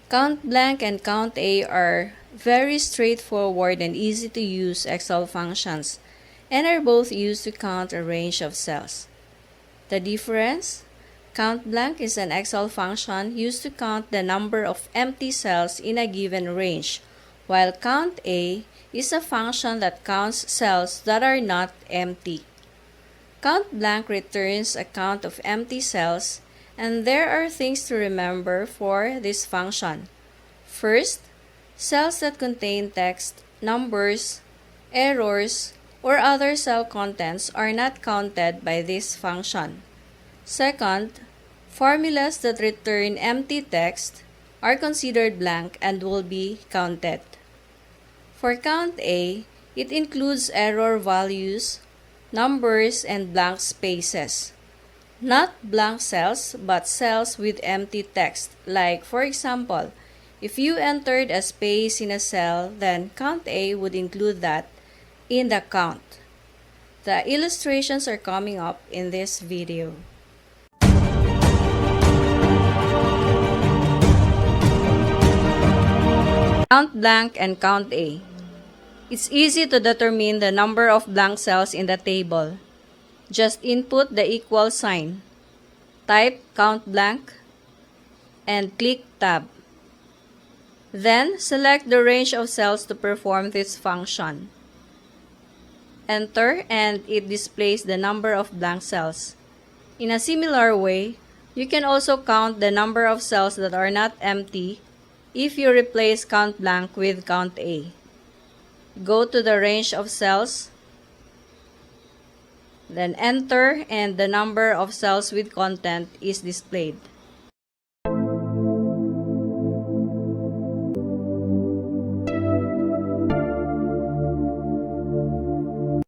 COUNTBLANK and COUNTA are very straightforward and easy to use Excel functions and are both used to count a range of cells. The difference? COUNTBLANK is an Excel function used to count the number of empty cells in a given range, while COUNTA is a function that counts cells that are not empty. COUNTBLANK returns a count of empty cells, and there are things to remember for this function. First, cells that contain text, numbers, errors, or other cell contents are not counted by this function. Second, formulas that return empty text are considered blank and will be counted. For COUNTA, it includes error values, numbers, and blank spaces. Not blank cells, but cells with empty text. Like, for example, if you entered a space in a cell, then COUNTA would include that in the count. The illustrations are coming up in this video. COUNTBLANK and COUNTA. It's easy to determine the number of blank cells in the table. Just input the equal sign, type COUNTBLANK, and click Tab. Then, select the range of cells to perform this function. Enter, and it displays the number of blank cells. In a similar way, you can also count the number of cells that are not empty if you replace COUNTBLANK with COUNTA. Go to the range of cells, then enter, and the number of cells with content is displayed.